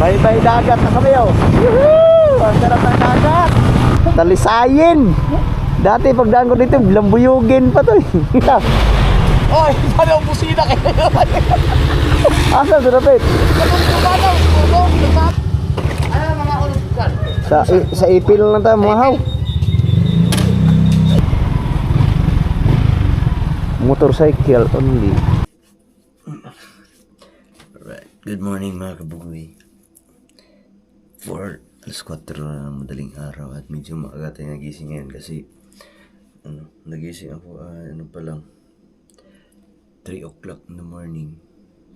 Bye-bye dagat na kami oh. Yuhuu! Ang sarap ng dagat. Talisayin. Dati pagdaan ko dito, lambuyugin pa to. Oy, paano ang busina kayo? Asa sa dapit? Ano mga ulugan? Sa ipil lang tayo, mahaw. Motorcycle only. Alright, good morning mga kabugoy. For alas 4 na ng madaling araw at medyo maaga tayo nagising ngayon kasi nagising ako pa lang 3 o'clock in the morning.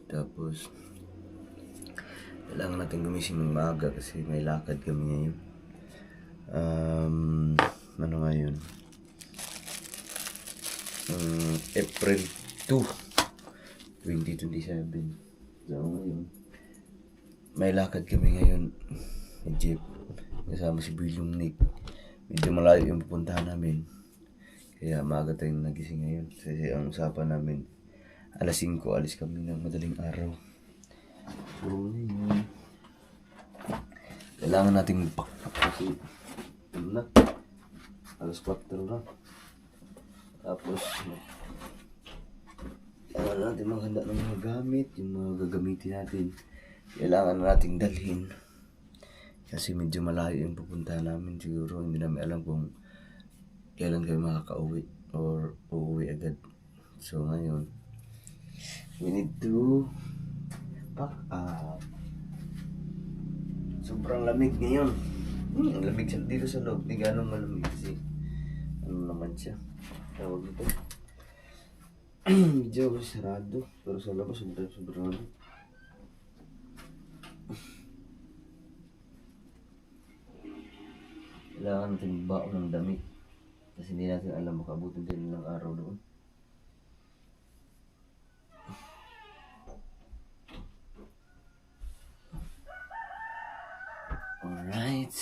Tapos kailangan natin gumising ng maaga kasi may lakad kami ngayon. Ano nga yun? April 2, 2027. So ngayon may lakad kami ngayon ni Jeep kasama si Bilyong Nick. Medyo malayo yung pupuntahan namin kaya maaga tayong nagising ngayon kasi ang usapan namin alas 5 alis kami ng madaling araw. So ngayon kailangan nating magpakpak kasi alas 4 na. Tapos kailangan natin maghanda ng mga gamit, yung mga gagamitin natin kailangan nating dalhin kasi medyo malayo yung pupuntahan namin. Siguro hindi namin alam kung kailan kami makakauwi or uuwi agad. So ngayon we need to pack up. Sobrang lamig ngayon. Ang lamig dito sa loob, hindi ganong malamig kasi ano naman siya tawag ito. Medyo sarado pero sa labas sobrang ano. Kailangan natin baon ng damit kasi hindi natin alam makabutin din ng araw doon. Alright,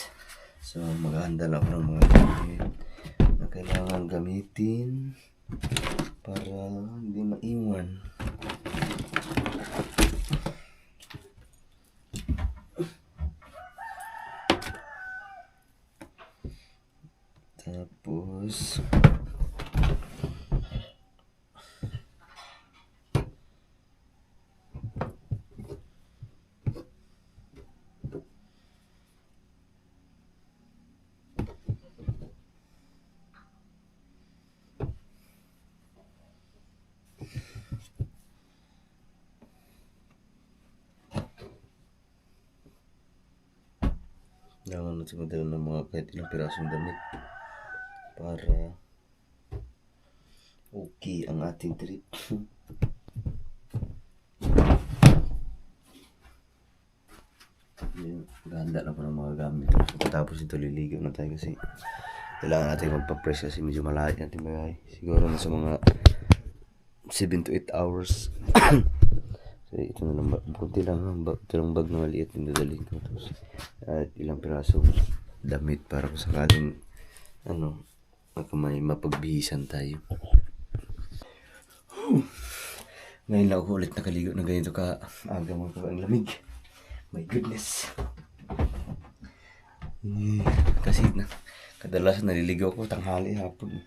so maghahanda lang ako ng mga gamit na kailangan gamitin para hindi maiwan. Tapos kailangan natin magdala ng mga kahit ilang pirasong damit para okay ang ating trip. Ganda na po ng mga gamit. Tapos ito liligaw na tayo kasi kailangan natin magpa-press kasi medyo malayo natin bagay. Siguro na sa mga 7 to 8 hours. So ito na lang, kunti lang ito lang bag na maliit yung dadalhin ko. Tapos at ilang piraso damit para kung sakaling may mapagbihisan tayo. Ngayon lang ako ulit nakaligo na ganito ka aga mga kabang lamig. My goodness. Kasi kadalasan naliligaw ko tanghali hapon.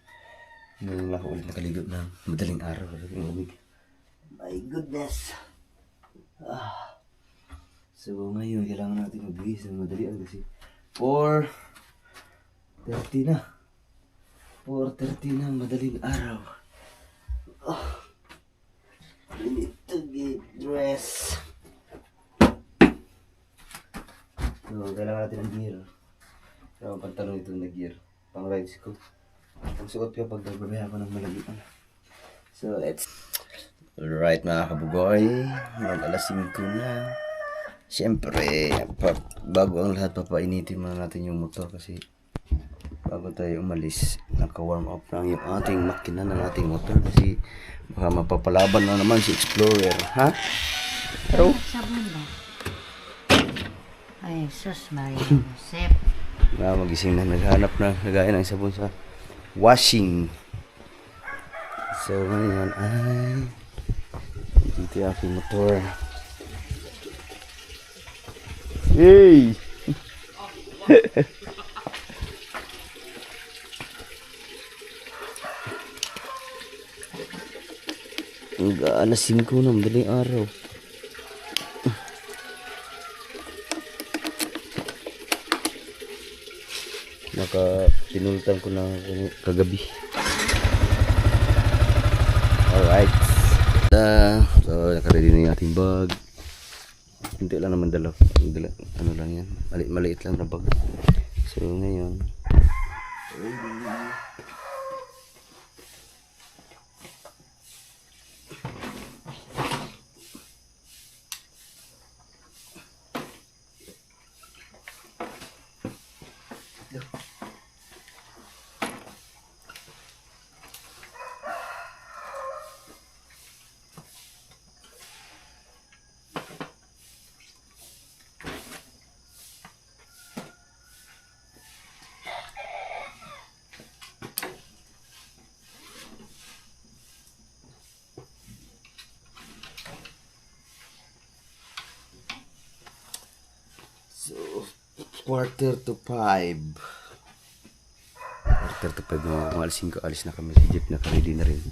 Ngayon lang ako ulit nakaligo ng madaling araw kasi lamig. My goodness. So ngayon kailangan natin magbihis ng madalian kasi 4:30 na. 4:30 na madaling araw. We need to get dressed. So kailangan natin ng gear. Kailangan pantalon ito na gear. Pang rides ko. Ang suot ko pag nagbabiyahe ako ng malagitan. So let's... Alright mga kabugoy, alas 5 na. Siyempre, bago ang lahat papainitin muna natin yung motor kasi bago tayo umalis, naka-warm up lang yung ating makina ng ating motor kasi baka mapapalaban na naman si Explorer, ha? Pero? Sabon ba? Ay, sus, Maria Josep. Magising na, naghanap na, nagaya ng sabon sa washing. So ngayon ay dito yung aking motor. Hey! Alas 5 na, madaling araw. Tinultan ko na kagabi. Alright. So, nakaready na yung ating bag. Hindi lang naman dala. Ano lang yan. Maliit lang na bag. So, ngayon. So, 4:45. 4:45 na mga alas 5, alis na kami. Si Jeep naka-ready na rin.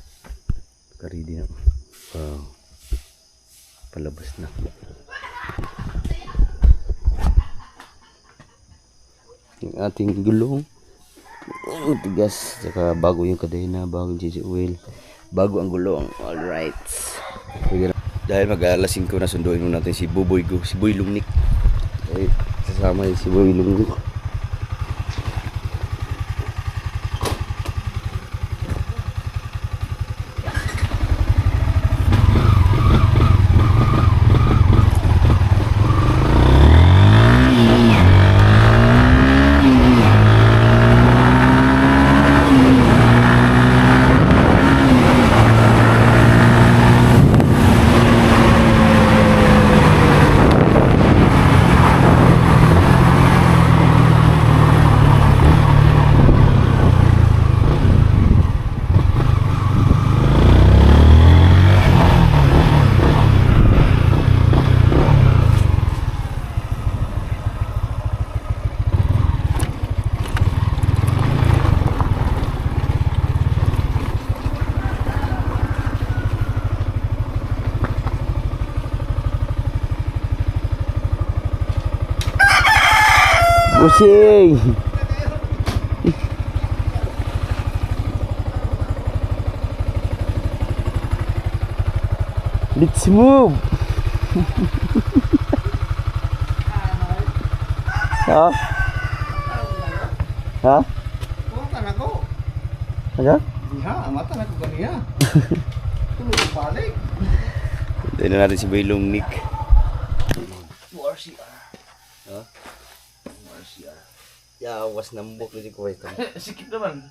Naka-ready na. Wow. Palabas na. Yung ating gulong. Tigas. Saka bago yung kadena, bago yung GG oil. Bago ang gulong. Alright. Dahil mag-alas 5 na, sunduin mo natin si Boy Lungnik. Okay, sasama yung si Boy Lungnik. Pusing. Let's move. Ha? Ha? Mata na ko. Ano? Diha, mata na ko ganiya. Tulog ko balik. Tignan na natin si Boy Lungnik. RCR. Ha? RCR. Yawas ng buk ni ko ito. Sikip naman.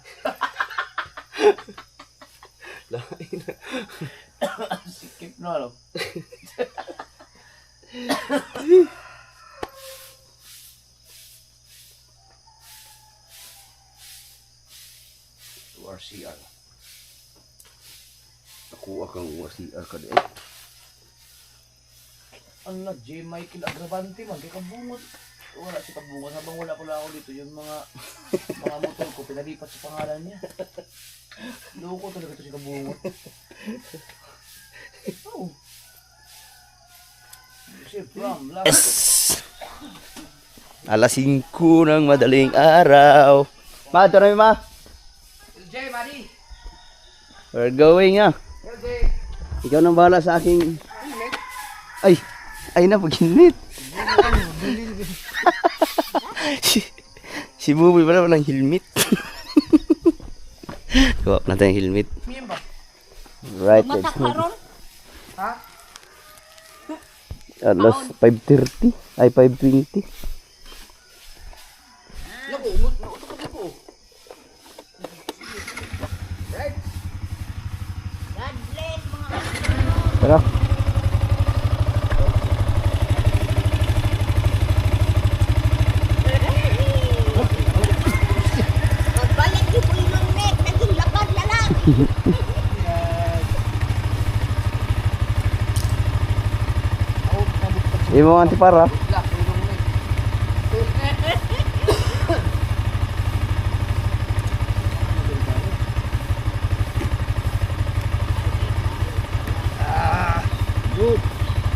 Lain. Sikip na ano. RCR. Nakuha kang RCR ka din. Ano na, J. Michael Agravante man, kay kabungot. Wala si kabungot, habang wala pala ako dito, yung mga motor ko, pinalipat sa pangalan niya. Loko talaga ito si kabungot. Oh. Si Bram, Yes! Alas 5 ng madaling araw. Ma, ito na yun, ma. J, buddy! We're going, ah. J! Ikaw nang bahala sa aking... Ay na, pag-init. Si Buboy pala walang helmet. Gawa natin yung helmet. Miyemba? Right, let's move. Ha? Alas 5:30. Ay, 5:20. Lako, uto ka dito. Right? God bless mga Tara. Pagbalik di po yung net, naging lakad na lang. Imo antipara. Lako, yung net.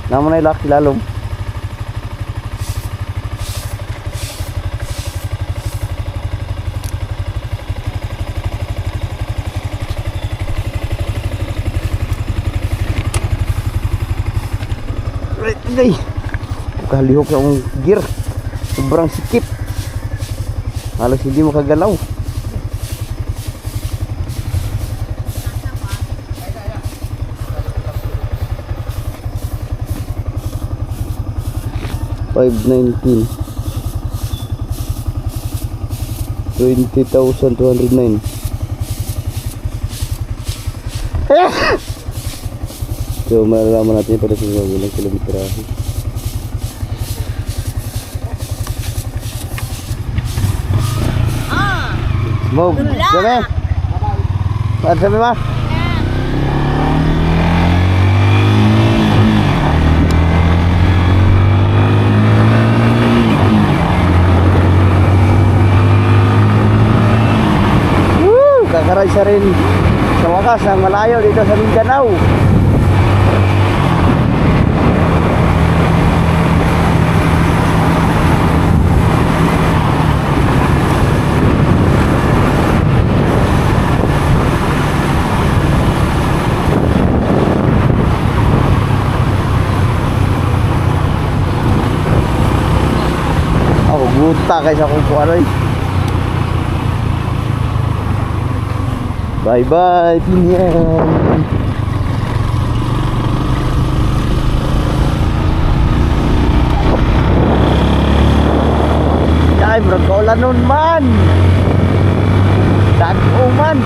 Naman na ilak lalong. Right, day. Kalihok sa akong gear. Sobrang sikip. Halos hindi makagalaw. $519 $20,209. So malalaman natin pada sa ilang kilometrahe. Move. Sabi. Sabi ma. Kakaray siya rin sa wakas ng malayo dito sa Mindanao. Ako guta kaysa kung ano eh. Bye bye, Pinyan. Ay, bro, kaulan nun man. Dago man.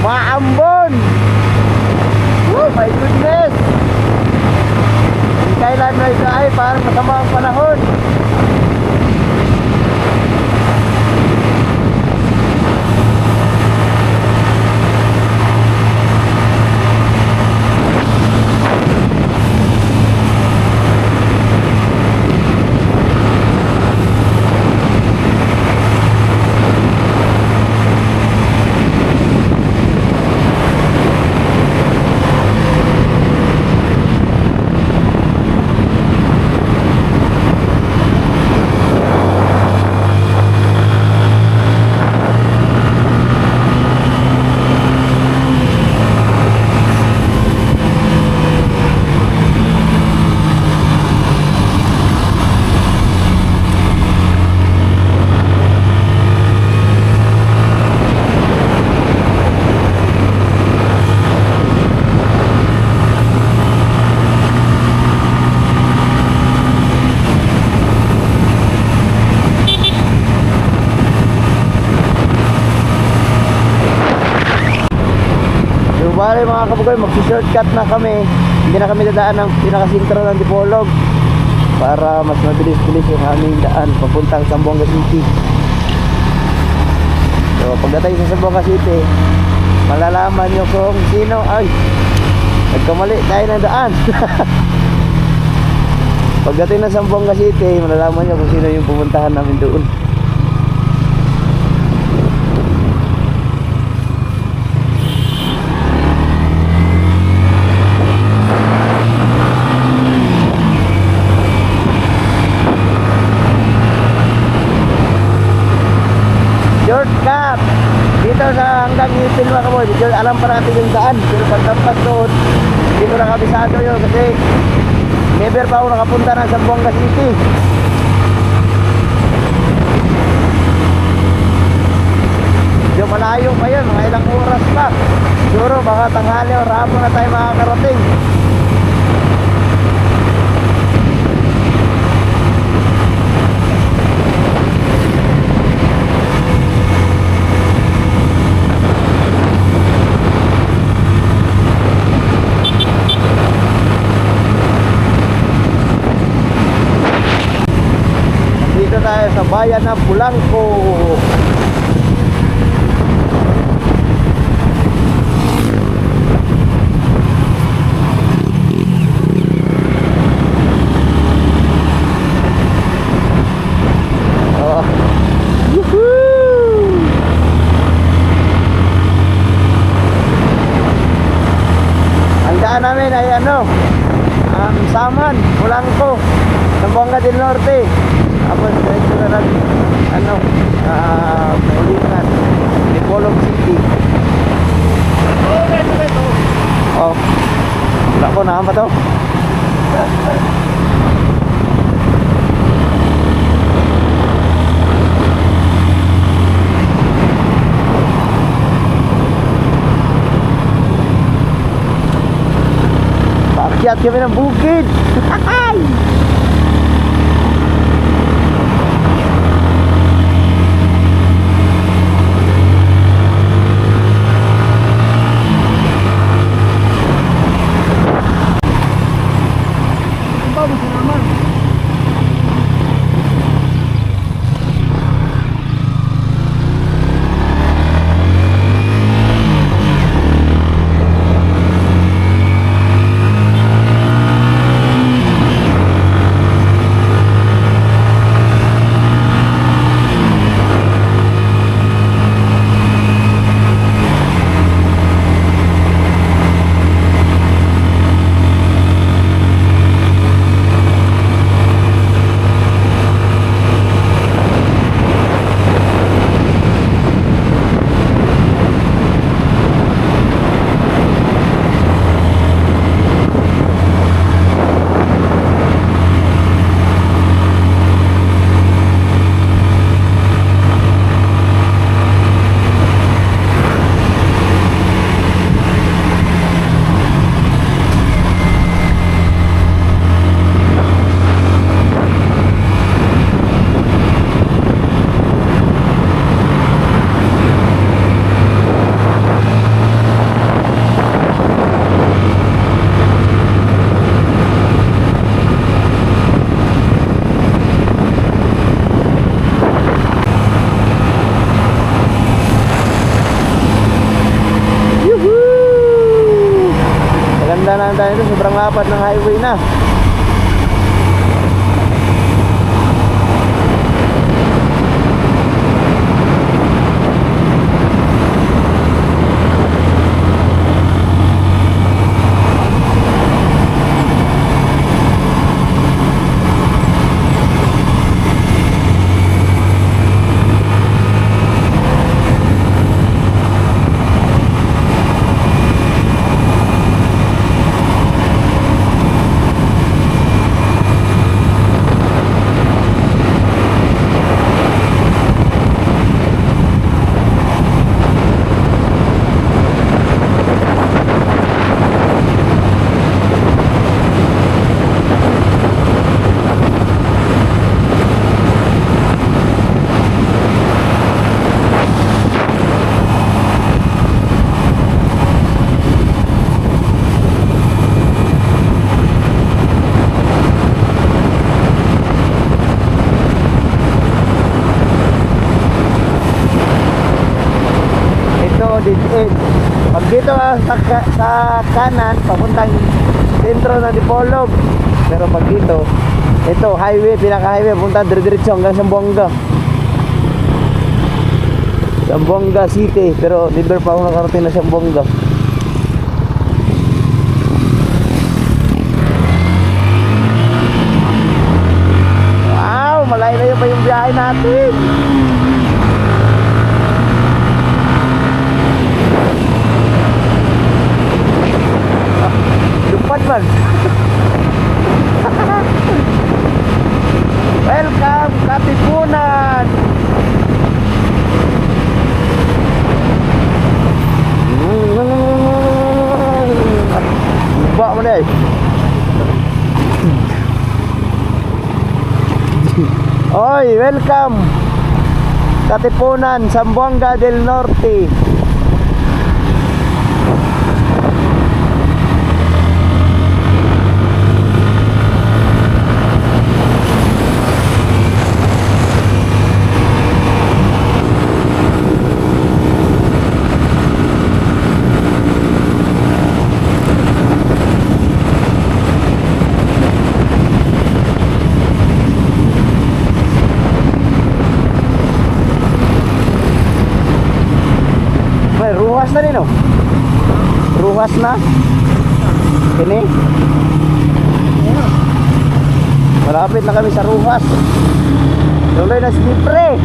Maambon! Oh my goodness! Kailan na ito ay parang masama ang panahon. Bale mga kabugoy, magsi-shortcut na kami. Hindi na kami dadaan ng pinakasintro ng Dipolog para mas mabilis-bilis yung aming daan papuntang Zamboanga City. So pagdating sa Zamboanga City, malalaman nyo kung sino ay nagkamali tayo ng daan. Pagdating ng Zamboanga City, malalaman nyo kung sino yung pumuntahan namin doon. Shortcut dito sa hanggang Ngipin mga kaboy. Dito alam pa natin yung daan, pero pagtampas doon dito na kabisado yun kasi never pa ako nakapunta ng Zamboanga City. Yung malayo pa yun, mga ilang oras pa. Siguro baka tanghali o hapon na tayo makakarating. bayan ng Pulangko. Oh. Yuhuu! Ang daan namin ay Saman, Pulangko, Zamboanga del Norte. Tapos diretso na lang Ulingan, Dipolog City. Oh, wala ko na ba to? Paakyat kami ng bukid. Maganda na tayo dito, sobrang lapad ng highway na. Pag dito sa kanan papuntang sentro ng Dipolog, pero pag dito ito highway, pinaka highway papunta dire-diretso hanggang Zamboanga City, pero never pa ako nakarating na Zamboanga. Wow, malayo pa yung biyahe natin. Lupad man. Welcome Katipunan. Lupa mo na eh. Oy, welcome Katipunan, Zamboanga del Norte. Ruhas na. Kini. Malapit na kami sa Ruhas. Tuloy na si Libre.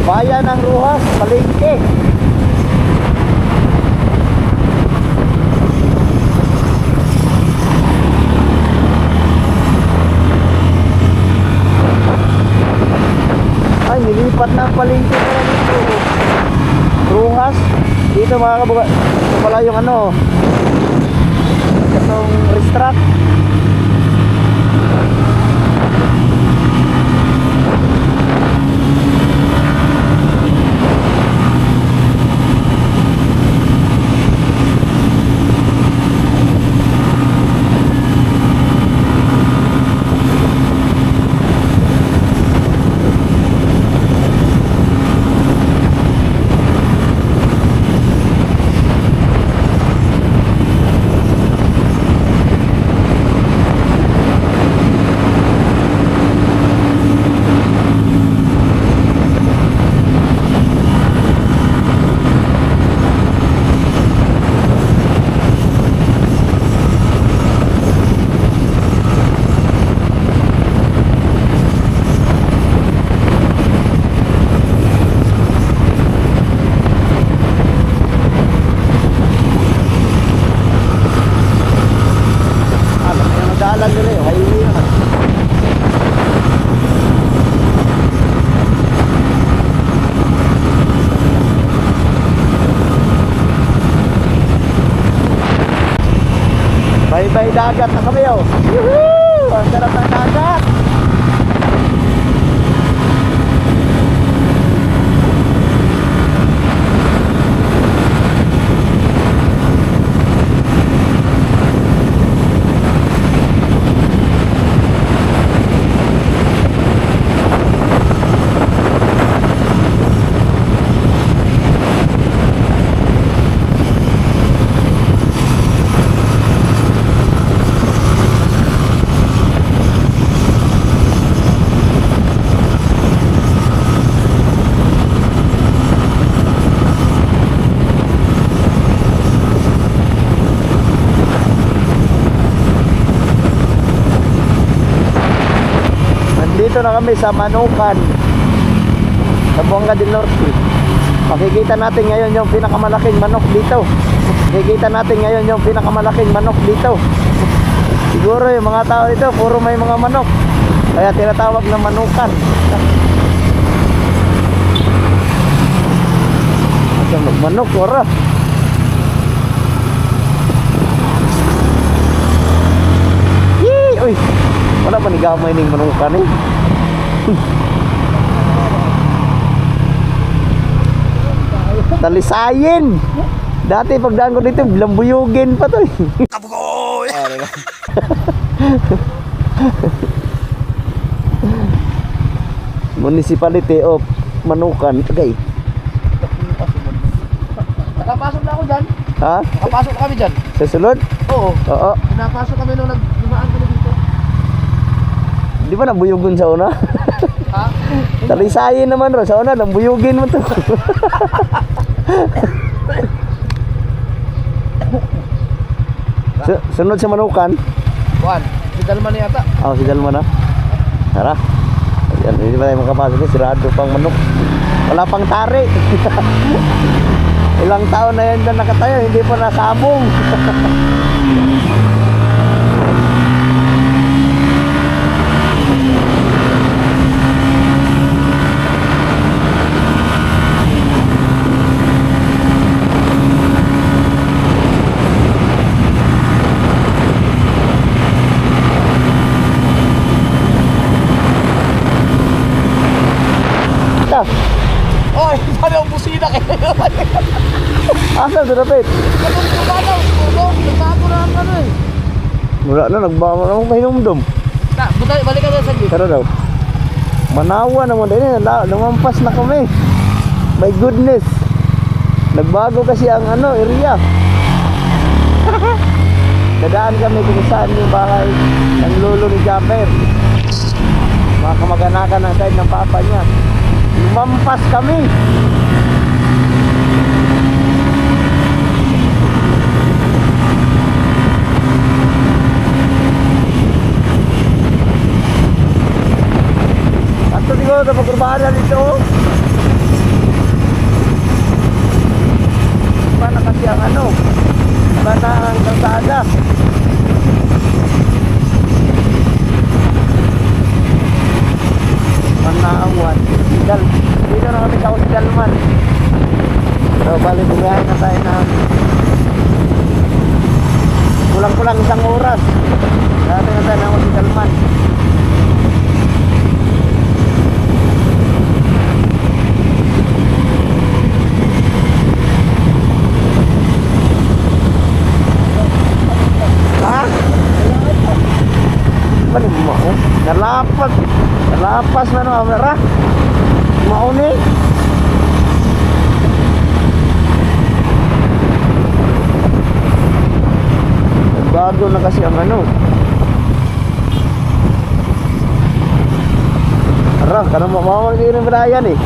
Bayan ng Ruhas, Palengke. Ay, nilipat na ang Palengke na dito. Ruhas. Dito mga kabuga. Ito pala yung ano. Itong restaurant. Bye-bye dagat na kami oh. Yuhuu! Ang sarap ng dagat. Dito na kami sa Manukan, sa Buanga del Norte. Makikita natin ngayon yung pinakamalaking manok dito. Makikita natin ngayon yung pinakamalaking manok dito. Siguro yung mga tao dito puro may mga manok, kaya tinatawag na Manukan. Manok ora. Yee! Uy! Wala pa ni gamay ning Manukan eh. Talisayin. Dati pagdaan ko dito, lambuyugin pa to. Kabugoy! Municipality of Manukan. Okay. Nakapasok na ako dyan. Ha? Nakapasok na kami dyan. Sa sunod? Oo. Oo. Nakapasok kami nung naglumaan kami dito. Di ba nabuyugon sa una? Ha? Talisayin naman ro. Sa una, nabuyugin mo to. Sunod sa Manukan. Juan, si Dalman na yata. Si Dalma na. Tara. Ayan, hindi pa tayo makapasok. Sirado pang manok. Wala pang tari. Ilang taon na yan dyan nakatayo, hindi pa nasabong. Ito, Oy, sana ang busina kayo. asa ito David? Ganun ko ba daw? Nagbago na ang ano eh. Wala na, nagbawa na akong mahinumdum. Balik ka na sa gate. Pero daw, manawa naman din eh, lumampas na kami. My goodness. Nagbago kasi ang ano, area. Dadaan kami kung saan yung bahay ng lolo ni Japper. Mga kamag-anakan ng side ng papa niya. Lumampas kami. Ato siguro na pagkurbahan na dito. Iba na kasi ang ano, iba na ang kalsada. Manaawan. Dito na kami sa Hospital man. So balik bumiyahe na tayo na kulang-kulang isang oras. Dati na tayo ng Hospital man. Ha? Balik mo ako? Nalapas na naman ra. Mauni. Bago na kasi ang ano. Ara, kanang mawawala din ng badayan eh.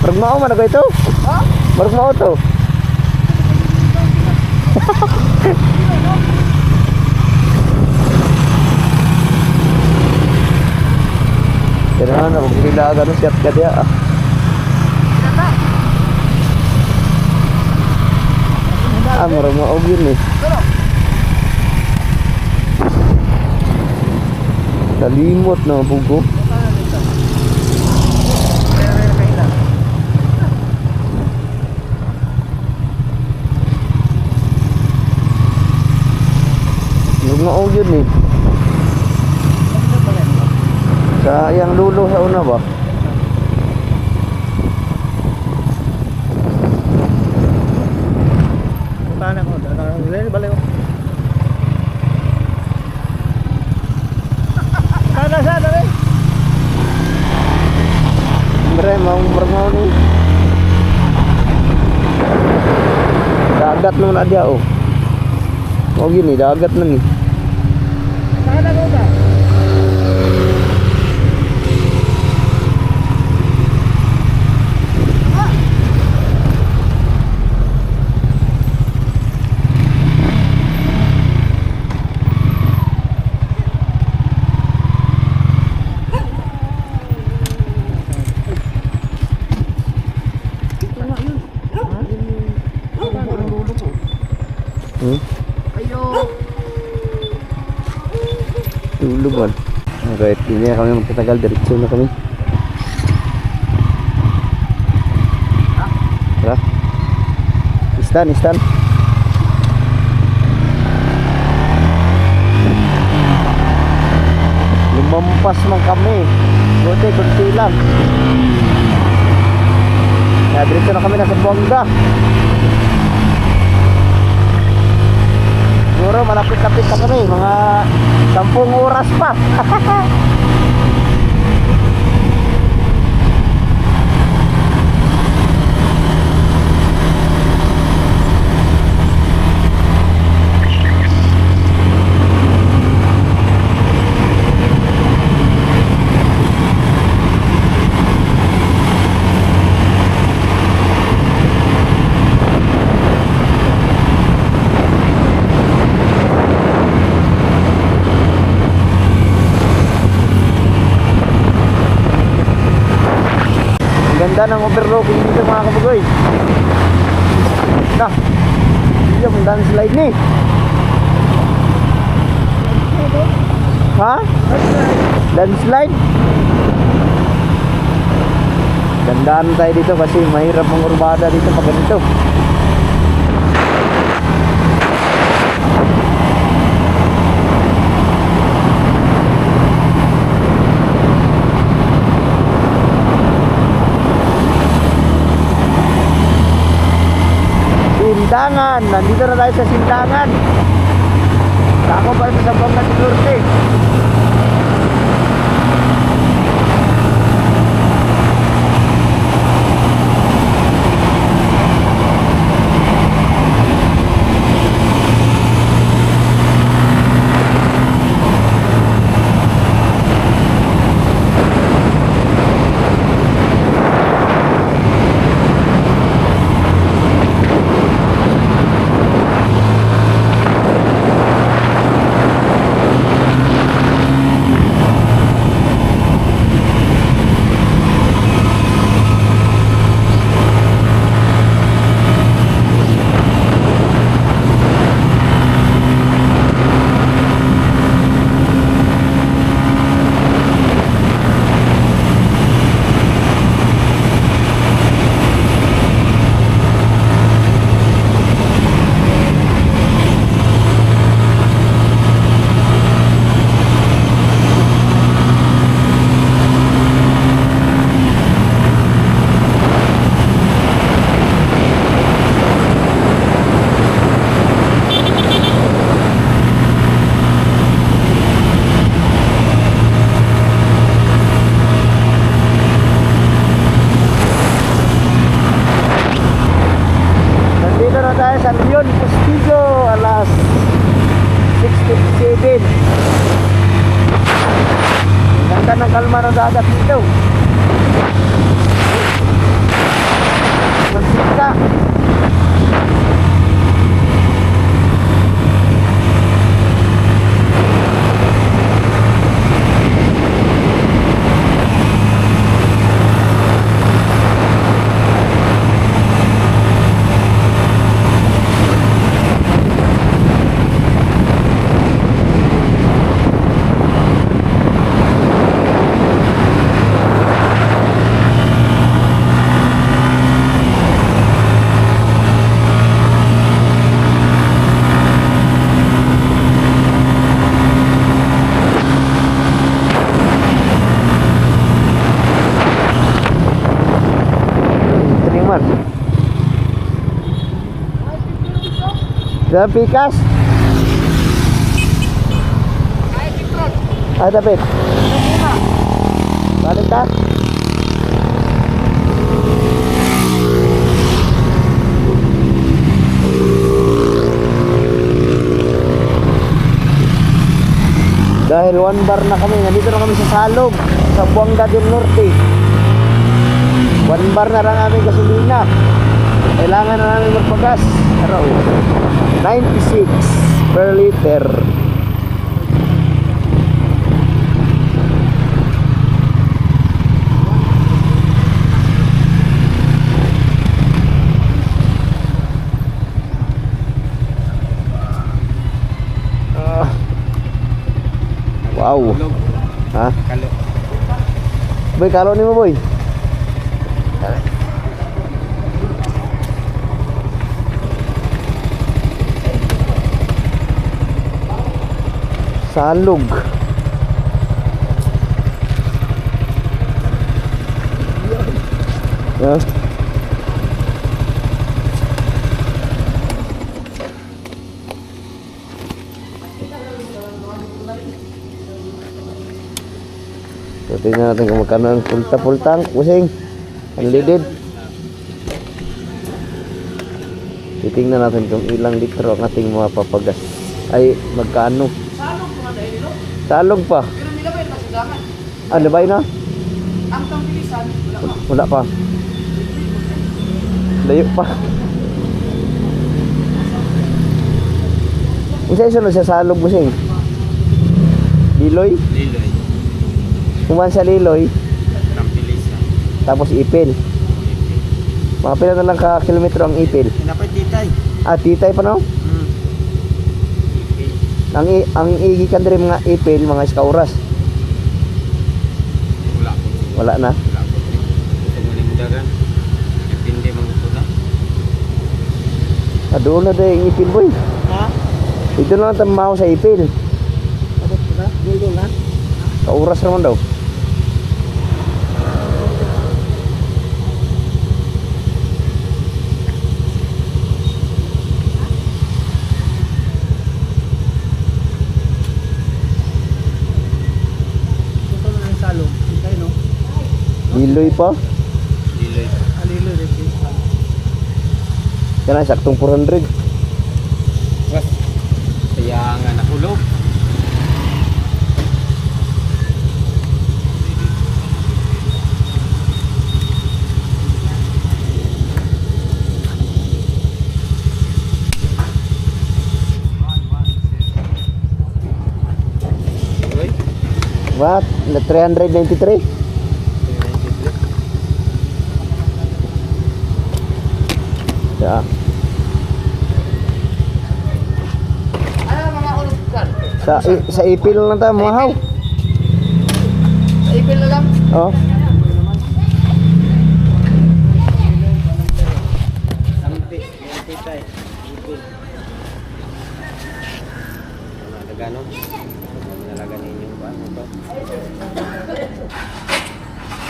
Barug mao man ako ito? Ha? Barug mao to? Kailangan na kung kailangan ng shot ka diya ah. Ah, marang mao yun eh. Kalimot na bugo. Nagmaog yun eh. Sa yang lulo sa una ba? Punta na ko. Balik ko. Sana sana rin. Mre, mau ni. Dagat naman na dia oh. Mau gini, dagat na ni. Sana ko ba? Tulog man. Alright, hindi na kami magtatagal. Diretso na kami. Tara. Istan. Lumampas man kami. Buti, kunti lang. Kaya diretso na kami nasa Buanga. Siguro malapit-lapit na kami, mga 10 oras pa. Ganda ng overlooking dito mga kabugoy. Na, yung landslide ni. Ha? Landslide? Gandaan tayo dito kasi mahirap ang urbada dito pag ganito. Sindangan, nandito na tayo sa Sindangan. Ako pa ito sa Bangka del Norte. Sa Leon Castillo alas 6:57. Ganda ng kalma ng dagat dito. Magsika. Dalam pikas. Ada bet. Balik tak? Dahil 1 bar na kami, nandito na kami sa Salog, sa Bangka del Norte. 1 bar na lang kami gasolina. Kailangan na namin magpagas. Araw 96 per liter. Wow. Ha? Kalo. Boy, kalo ni mo boy. Salog. Ya. So, tingnan natin kung magkano ang full tank, busing. Unleaded. Titingnan natin kung ilang litro ang ating mapapagas. Ay, magkano? Salog pa. Pero nilabay pa sigangan. Ah, labay na? Ang kambilisan, wala pa. Wala pa. Layo pa. Isa iso na sa salog mo sing. Liloy? Liloy. Kuman sa Liloy. Kampilisan. Tapos ipil. Mga pila na lang ka kilometro ang ipil. Napay titay. Ah, titay pa no? Ang igikan diri mga ipil, mga iskauras. Wala ko. Wala na. Wala ko. Gusto mo ning dagan. Depende man gusto na. Doon na daw yung ipil boy. Ha? Dito na lang tamaw sa ipil. Abot ko na. Dito na. Kauras naman daw. Gusto mo ng salong. Titay no. Liloy pa. Liloy. Liloy rin. Yan na, saktong 400. Was. Kaya nga nahulog. Uy. What? Na 393? Ya. Ano mga ulugan? Sa ipil lang tayo mahaw. Sa ipil na lang. Oh. Sampi. Titay. Nagano? Nalaga ninyo ba? Ano to?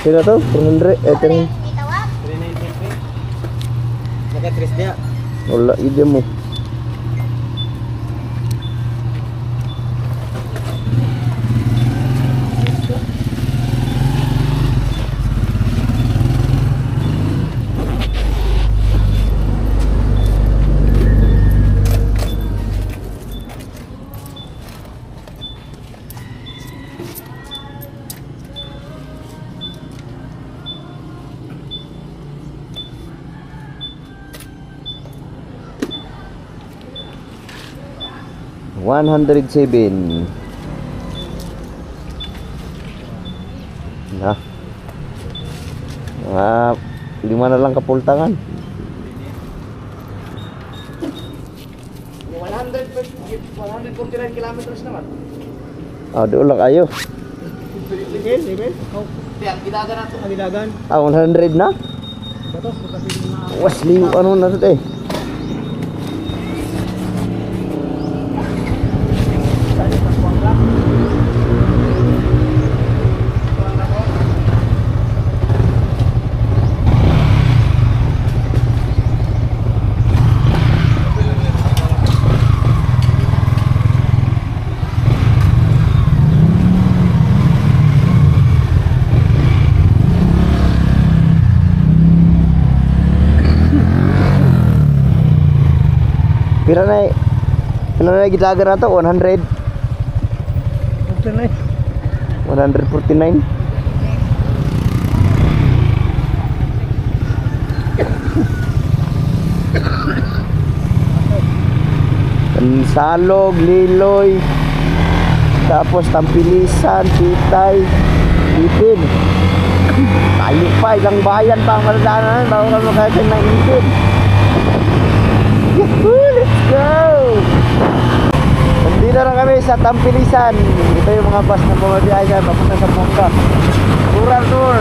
Sino to? 400. 300. Itawag. 393. Naka-tres dia. Wala, ide mo. $107. Na. Lima na lang kapultangan. 149 kilometers naman. Doon lang kayo. Level. Oh, Yan, gidagan nato. agidagan. 100 na? Batos pagkatid na. Was, liw, ano na ito eh. Pira na gitlaga na to? 100? Okay na. 149? Salog, Liloy, tapos Tampilisan, Titay, Ipin. Tayo pa, ilang bayan pa ang maladaanan bago kami makakain ng Ipin. Yahoo! Let's go! Nandito na kami sa Tampilisan. Ito yung mga bus na bumabiyahe papunta sa Mongga. Rural tour.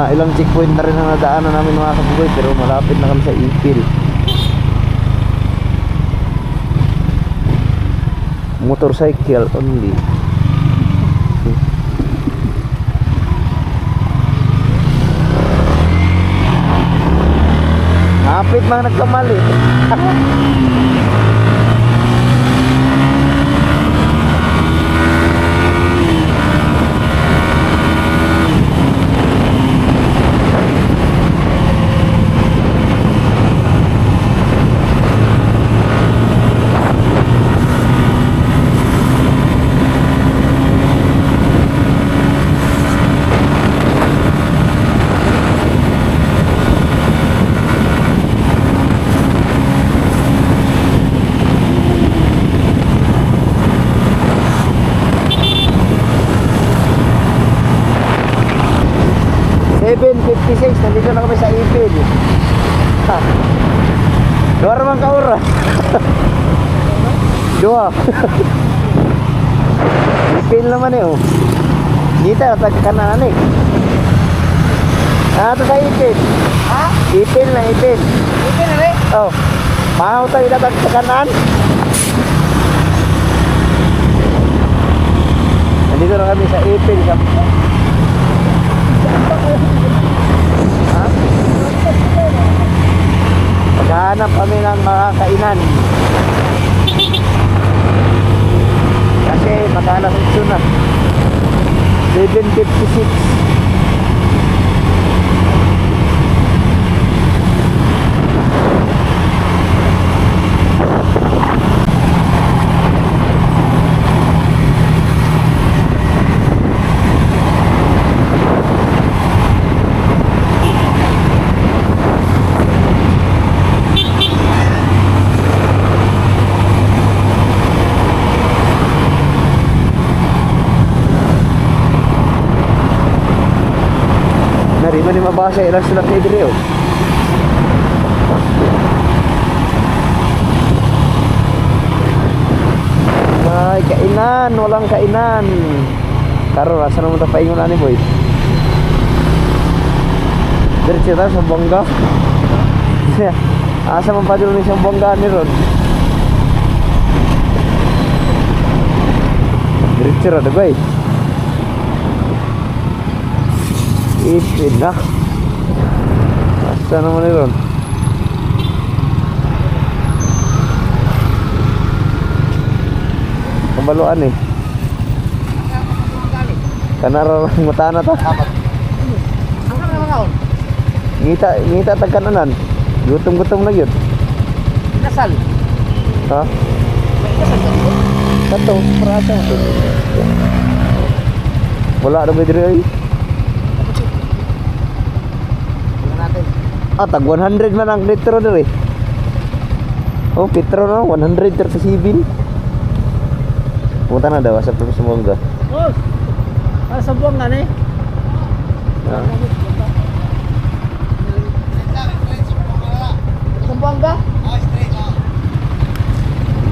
Ilang checkpoint na rin ang nadaanan namin mga kabugoy, pero malapit na kami sa Ipil. Motorcycle only. Hapit mga nagkamali. 7:56, nandito na kami sa Ipil. Ha. Dua naman ka oras. Dua. Ipil naman eh oh. Dito, tagkanan eh. Ito sa Ipil. Ha? Ipil na Ipil. Ipil na rin? Oh. Mahaw tayo na tagkanan. Nandito na kami sa Ipil. Ha? Maghahanap kami ng makakainan. Kasi maghahanap ito na. 7:56. Di ba ni mabasa ilang sulat ni Idrio? Ay, kainan, walang kainan. Karo, asa naman ito paingon ni boy? Diretso tayo sa bongga. Asa man pa dito ni siyang bongga ni Ron? Diretso ra boy. Ipin na. Asa naman ito? Kambaluan eh. Kanara muta na ta. Ang kami naman kaon? Ngita tagkananan. Gutom-gutom na yun. Inasal. Ha? May inasal ka dito? Kato, prasa. Wala na ba dito ay? Tag 100 man ang litro dito eh. Oh, petro no, 100 sa sibil. Pumunta na daw sa Sumongga. Oh! Sa buwang nga eh. Sa buwang ka?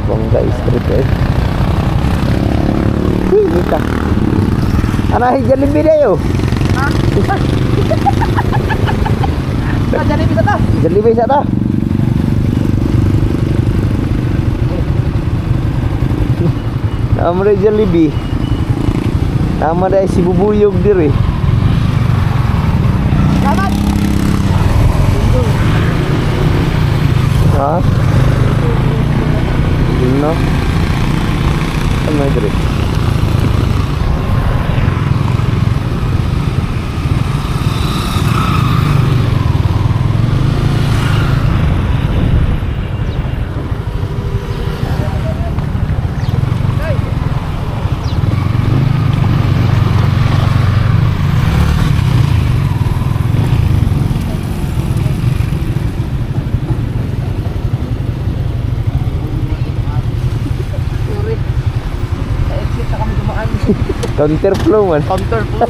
Sumongga street eh. Kita. Anahi Jollibee dayo. Ha? Jadi bisa ta? Jollibee sa ta. Nama dia Jollibee. Nama dia si bubuyog diri. Selamat. Ha? Dino. Ano diri? Counter flow man. Counter flow.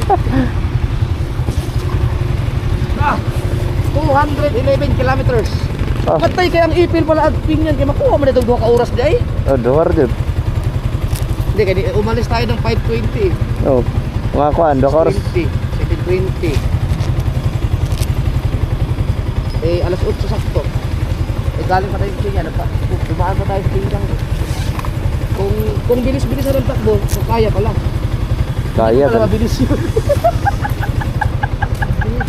211 kilometers. Ah. Patay kayang ipil pala at pingyan kaya makuha mo na itong 2 ka oras di ay. Oh, duwar jud. Hindi kaya umalis tayo ng 5:20. Oh. Mga kuan, do oras. 7:20. Alas 8 sakto. Galing pa tayo sa Pinggan. Dumaan pa tayo sa Pinggan. Kung bilis-bilis na ng takbo, kaya pala. Kaya Wala ta. mabilis yun.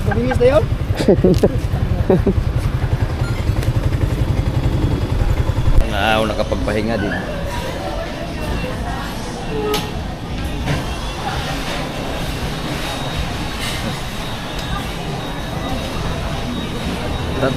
Mabilis na yun? Ako nakapagpahinga din. Tat.